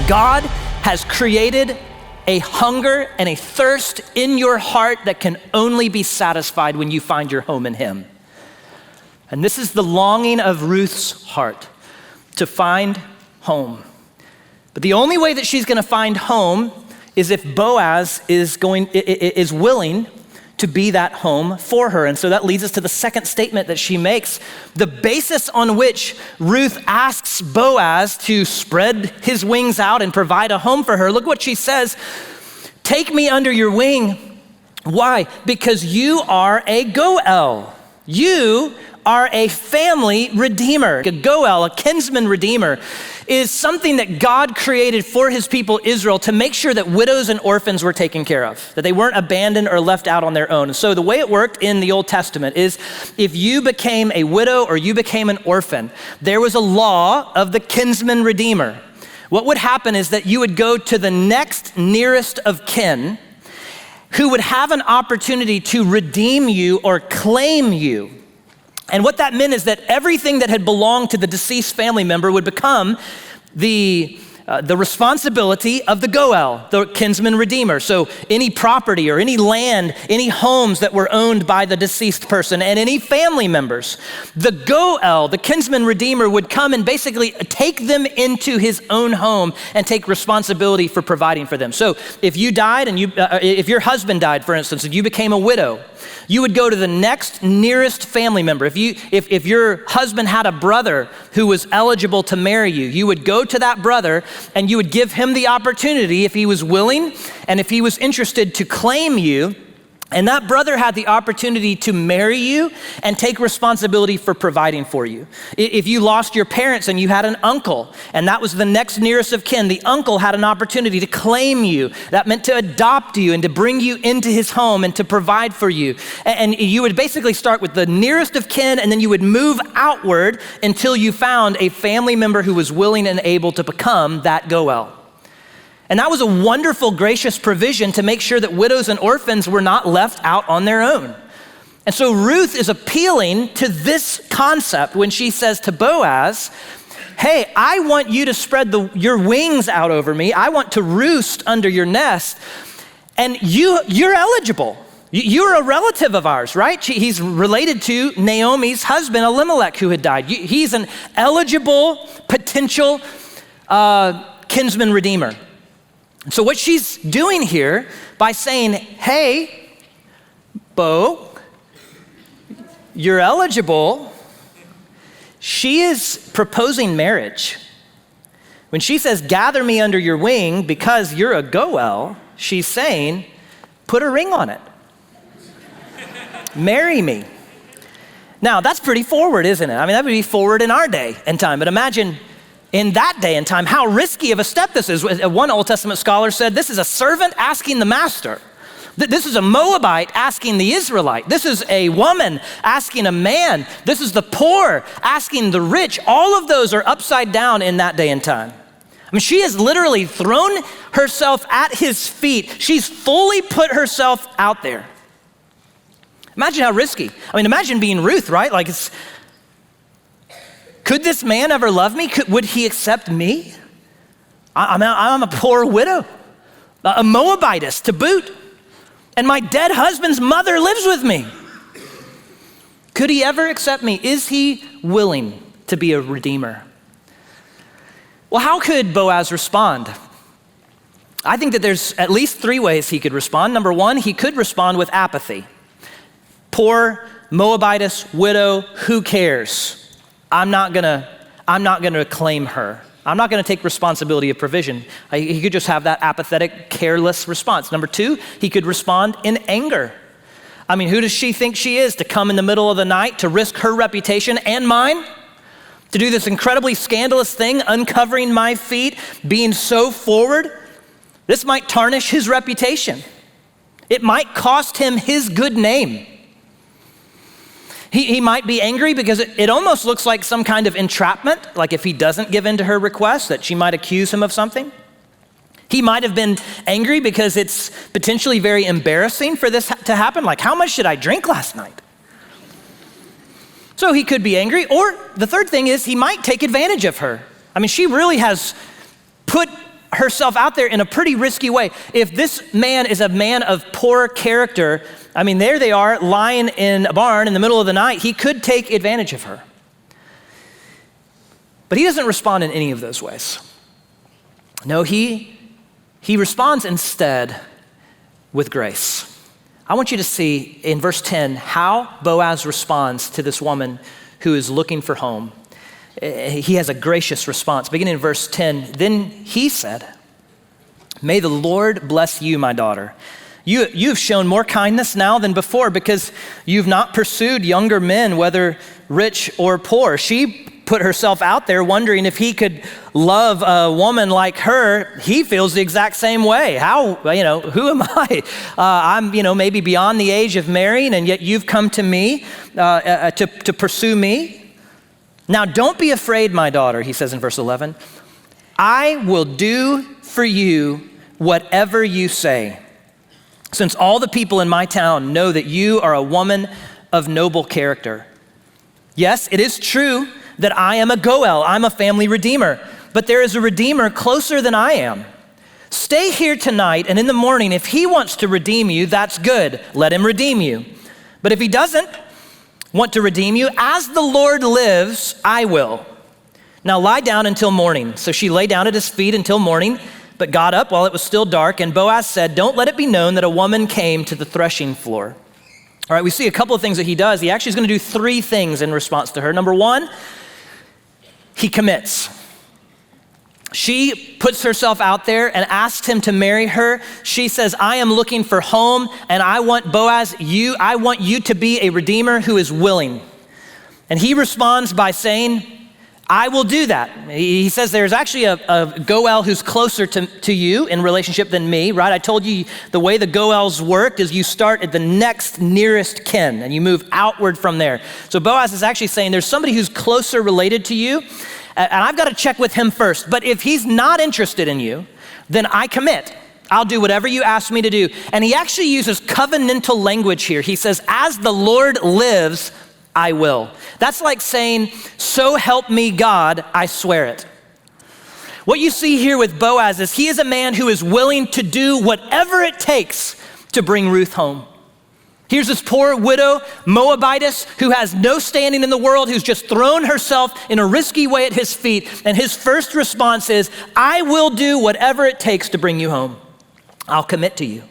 God has created a hunger and a thirst in your heart that can only be satisfied when you find your home in him. And this is the longing of Ruth's heart, to find home. But the only way that she's gonna find home is if Boaz is willing to be that home for her. And so that leads us to the second statement that she makes, the basis on which Ruth asks Boaz to spread his wings out and provide a home for her. Look what she says, "Take me under your wing." Why? Because you are a Goel. You are a family redeemer. A Goel, a kinsman redeemer, is something that God created for his people Israel to make sure that widows and orphans were taken care of, that they weren't abandoned or left out on their own. So the way it worked in the Old Testament is if you became a widow or you became an orphan, there was a law of the kinsman redeemer. What would happen is that you would go to the next nearest of kin who would have an opportunity to redeem you or claim you. And what that meant is that everything that had belonged to the deceased family member would become the responsibility of the Goel, the kinsman redeemer. So any property or any land, any homes that were owned by the deceased person and any family members, the Goel, the kinsman redeemer, would come and basically take them into his own home and take responsibility for providing for them. So if you died and if your husband died, for instance, and you became a widow, you would go to the next nearest family member. If your husband had a brother who was eligible to marry you, you would go to that brother and you would give him the opportunity, if he was willing and if he was interested, to claim you. And that brother had the opportunity to marry you and take responsibility for providing for you. If you lost your parents and you had an uncle, and that was the next nearest of kin, the uncle had an opportunity to claim you. That meant to adopt you and to bring you into his home and to provide for you. And you would basically start with the nearest of kin, and then you would move outward until you found a family member who was willing and able to become that Goel. And that was a wonderful, gracious provision to make sure that widows and orphans were not left out on their own. And so Ruth is appealing to this concept when she says to Boaz, "Hey, I want you to spread your wings out over me. I want to roost under your nest. And you're eligible. You're a relative of ours, right?" He's related to Naomi's husband, Elimelech, who had died. He's an eligible, potential kinsman redeemer. So what she's doing here by saying, "Hey, Bo, you're eligible," she is proposing marriage. When she says, "Gather me under your wing because you're a Goel," she's saying, "Put a ring on it. Marry me." Now, that's pretty forward, isn't it? I mean, that would be forward in our day and time, but imagine in that day and time, how risky of a step this is. One Old Testament scholar said, this is a servant asking the master. This is a Moabite asking the Israelite. This is a woman asking a man. This is the poor asking the rich. All of those are upside down in that day and time. I mean, she has literally thrown herself at his feet. She's fully put herself out there. Imagine how risky. I mean, imagine being Ruth, right? Like, could this man ever love me? Would he accept me? I'm a poor widow, a Moabitess to boot, and my dead husband's mother lives with me. Could he ever accept me? Is he willing to be a redeemer? Well, how could Boaz respond? I think that there's at least three ways he could respond. Number one, he could respond with apathy. Poor Moabitess, widow, who cares? I'm not gonna claim her. I'm not gonna take responsibility of provision. He could just have that apathetic, careless response. Number two, he could respond in anger. I mean, who does she think she is to come in the middle of the night to risk her reputation and mine? To do this incredibly scandalous thing, uncovering my feet, being so forward? This might tarnish his reputation. It might cost him his good name. He might be angry because it almost looks like some kind of entrapment, like if he doesn't give in to her request, that she might accuse him of something. He might have been angry because it's potentially very embarrassing for this to happen, like, how much did I drink last night? So he could be angry, or the third thing is he might take advantage of her. I mean, she really has put herself out there in a pretty risky way. If this man is a man of poor character, I mean, there they are lying in a barn in the middle of the night. He could take advantage of her. But he doesn't respond in any of those ways. No, he responds instead with grace. I want you to see in verse 10 how Boaz responds to this woman who is looking for home. He has a gracious response. Beginning in verse 10, then he said, "May the Lord bless you, my daughter. You've shown more kindness now than before because you've not pursued younger men, whether rich or poor." She put herself out there wondering if he could love a woman like her. He feels the exact same way. How, who am I? I'm, maybe beyond the age of marrying, and yet you've come to me to pursue me. Now, don't be afraid, my daughter, he says in verse 11. I will do for you whatever you say, since all the people in my town know that you are a woman of noble character. Yes, it is true that I am a Goel, I'm a family redeemer, but there is a redeemer closer than I am. Stay here tonight, and in the morning, if he wants to redeem you, that's good. Let him redeem you. But if he doesn't want to redeem you, as the Lord lives, I will. Now lie down until morning. So she lay down at his feet until morning, but got up while it was still dark. And Boaz said, don't let it be known that a woman came to the threshing floor. All right, we see a couple of things that he does. He actually is going to do three things in response to her. Number one, he commits. She puts herself out there and asks him to marry her. She says, I am looking for home, and I want Boaz, I want you to be a redeemer who is willing. And he responds by saying, I will do that. He says there's actually a Goel who's closer to you in relationship than me, right? I told you the way the Goels worked is you start at the next nearest kin and you move outward from there. So Boaz is actually saying there's somebody who's closer related to you, and I've got to check with him first. But if he's not interested in you, then I commit. I'll do whatever you ask me to do. And he actually uses covenantal language here. He says, as the Lord lives, I will. That's like saying, so help me God, I swear it. What you see here with Boaz is he is a man who is willing to do whatever it takes to bring Ruth home. Here's this poor widow, Moabitess, who has no standing in the world, who's just thrown herself in a risky way at his feet. And his first response is, I will do whatever it takes to bring you home. I'll commit to you.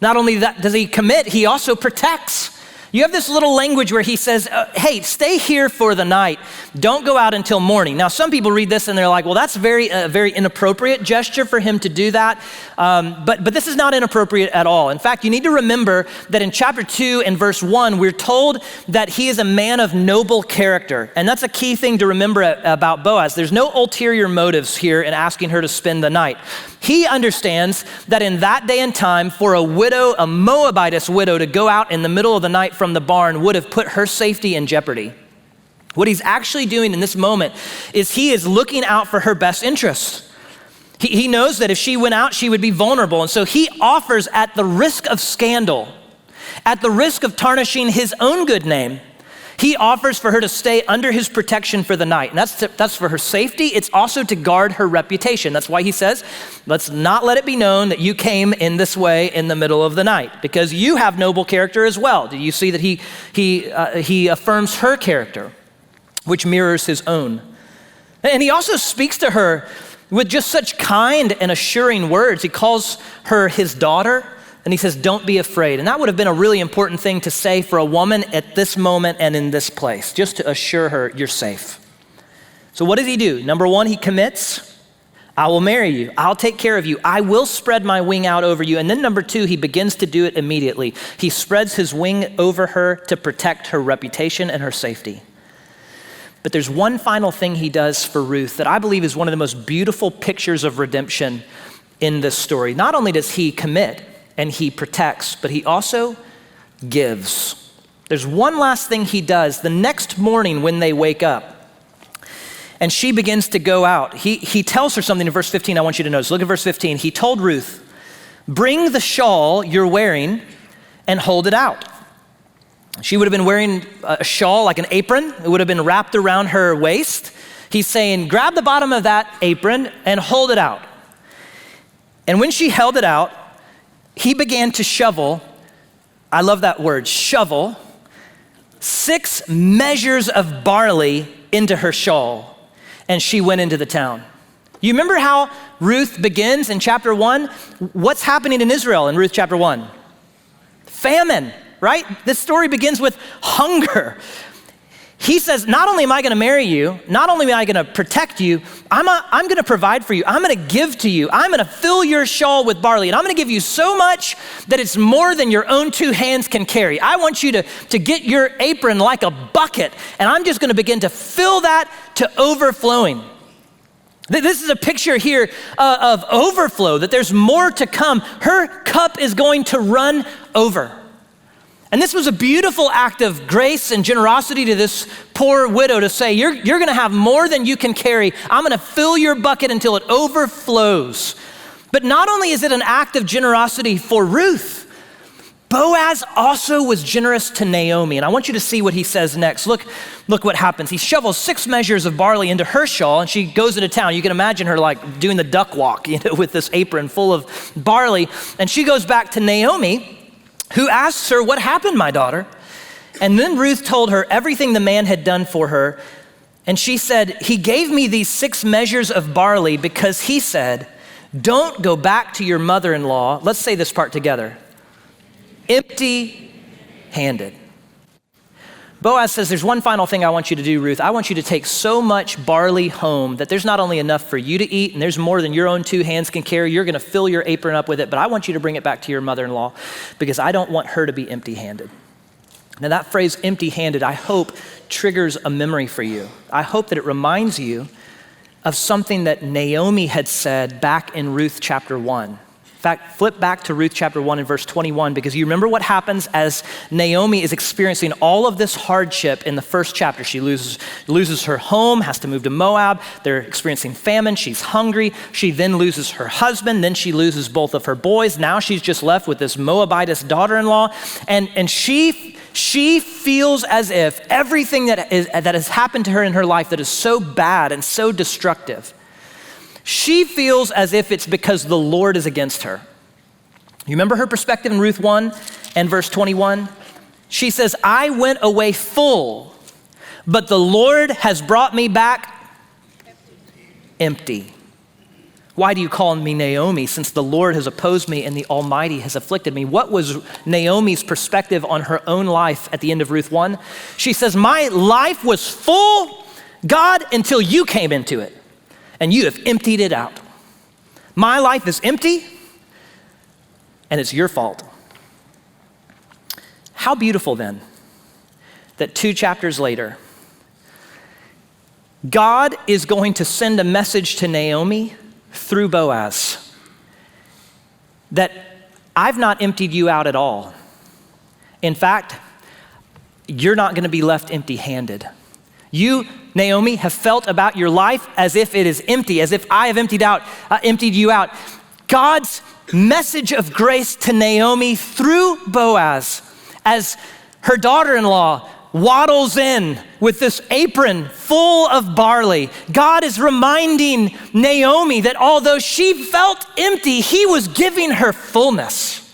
Not only that does he commit, he also protects. You have this little language where he says, hey, stay here for the night. Don't go out until morning. Now, some people read this and they're like, well, that's a very inappropriate gesture for him to do that. But this is not inappropriate at all. In fact, you need to remember that in chapter 2 and verse 1, we're told that he is a man of noble character. And that's a key thing to remember about Boaz. There's no ulterior motives here in asking her to spend the night. He understands that in that day and time, for a widow, a Moabitess widow, to go out in the middle of the night from the barn would have put her safety in jeopardy. What he's actually doing in this moment is he is looking out for her best interests. He knows that if she went out, she would be vulnerable. And so he offers, at the risk of scandal, at the risk of tarnishing his own good name, he offers for her to stay under his protection for the night. And that's for her safety. It's also to guard her reputation. That's why he says, let's not let it be known that you came in this way in the middle of the night, because you have noble character as well. Do you see that he affirms her character, which mirrors his own? And he also speaks to her with just such kind and assuring words. He calls her his daughter. And he says, don't be afraid. And that would have been a really important thing to say for a woman at this moment and in this place, just to assure her you're safe. So what does he do? Number one, he commits. I will marry you. I'll take care of you. I will spread my wing out over you. And then number two, he begins to do it immediately. He spreads his wing over her to protect her reputation and her safety. But there's one final thing he does for Ruth that I believe is one of the most beautiful pictures of redemption in this story. Not only does he commit, and he protects, but he also gives. There's one last thing he does. The next morning when they wake up and she begins to go out, he tells her something in verse 15 I want you to notice. Look at verse 15. He told Ruth, bring the shawl you're wearing and hold it out. She would have been wearing a shawl like an apron. It would have been wrapped around her waist. He's saying, grab the bottom of that apron and hold it out. And when she held it out, he began to shovel, I love that word, shovel, 6 measures of barley into her shawl, and she went into the town. You remember how Ruth begins in chapter 1? What's happening in Israel in Ruth chapter 1? Famine, right? This story begins with hunger. He says, not only am I gonna marry you, not only am I gonna protect you, I'm gonna provide for you. I'm gonna give to you. I'm gonna fill your shawl with barley, and I'm gonna give you so much that it's more than your own 2 hands can carry. I want you to get your apron like a bucket, and I'm just gonna begin to fill that to overflowing. This is a picture here of overflow, that there's more to come. Her cup is going to run over. And this was a beautiful act of grace and generosity to this poor widow to say, you're gonna have more than you can carry. I'm gonna fill your bucket until it overflows. But not only is it an act of generosity for Ruth, Boaz also was generous to Naomi. And I want you to see what he says next. Look what happens. He shovels 6 measures of barley into her shawl, and she goes into town. You can imagine her like doing the duck walk, with this apron full of barley. And she goes back to Naomi, who asks her, what happened, my daughter? And then Ruth told her everything the man had done for her. And she said, he gave me these 6 measures of barley because he said, don't go back to your mother-in-law. Let's say this part together. Empty-handed. Boaz says, there's one final thing I want you to do, Ruth. I want you to take so much barley home that there's not only enough for you to eat, and there's more than your own 2 hands can carry. You're gonna fill your apron up with it, but I want you to bring it back to your mother-in-law because I don't want her to be empty-handed. Now that phrase, empty-handed, I hope triggers a memory for you. I hope that it reminds you of something that Naomi had said back in Ruth chapter 1. In fact, flip back to Ruth chapter 1 and verse 21, because you remember what happens as Naomi is experiencing all of this hardship in the first chapter. She loses her home, has to move to Moab. They're experiencing famine. She's hungry. She then loses her husband. Then she loses both of her boys. Now she's just left with this Moabitess daughter-in-law. And she feels as if everything that has happened to her in her life that is so bad and so destructive, she feels as if it's because the Lord is against her. You remember her perspective in Ruth 1 and verse 21? She says, I went away full, but the Lord has brought me back empty. Why do you call me Naomi, since the Lord has opposed me and the Almighty has afflicted me? What was Naomi's perspective on her own life at the end of Ruth 1? She says, my life was full, God, until you came into it. And you have emptied it out. My life is empty, and it's your fault. How beautiful then that 2 chapters later, God is going to send a message to Naomi through Boaz that I've not emptied you out at all. In fact, you're not going to be left empty-handed. You, Naomi, have felt about your life as if it is empty, as if I have emptied you out. God's message of grace to Naomi through Boaz as her daughter-in-law waddles in with this apron full of barley. God is reminding Naomi that although she felt empty, he was giving her fullness.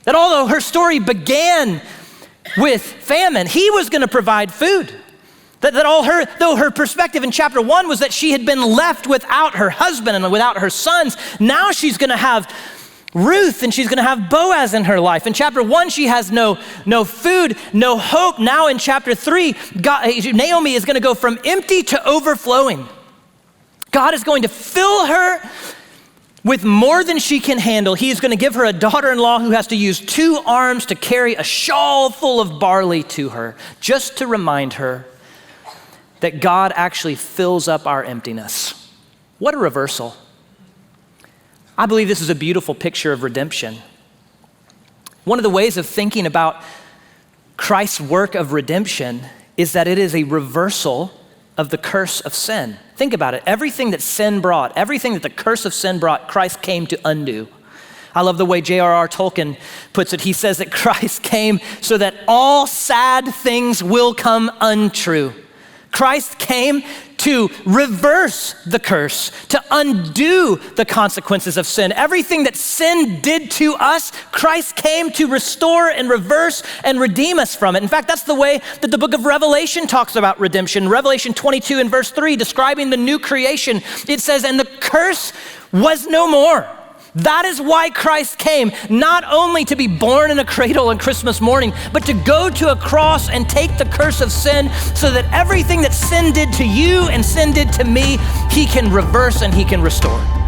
That although her story began with famine, he was going to provide food. Though her perspective in chapter 1 was that she had been left without her husband and without her sons, now she's gonna have Ruth and she's gonna have Boaz in her life. In chapter 1, she has no food, no hope. Now in chapter 3, Naomi is gonna go from empty to overflowing. God is going to fill her with more than she can handle. He is gonna give her a daughter-in-law who has to use 2 arms to carry a shawl full of barley to her, just to remind her that God actually fills up our emptiness. What a reversal. I believe this is a beautiful picture of redemption. One of the ways of thinking about Christ's work of redemption is that it is a reversal of the curse of sin. Think about it. Everything that sin brought, everything that the curse of sin brought, Christ came to undo. I love the way J.R.R. Tolkien puts it. He says that Christ came so that all sad things will come untrue. Christ came to reverse the curse, to undo the consequences of sin. Everything that sin did to us, Christ came to restore and reverse and redeem us from it. In fact, that's the way that the book of Revelation talks about redemption. Revelation 22 and verse 3, describing the new creation, it says, "And the curse was no more." That is why Christ came, not only to be born in a cradle on Christmas morning, but to go to a cross and take the curse of sin so that everything that sin did to you and sin did to me, he can reverse and he can restore.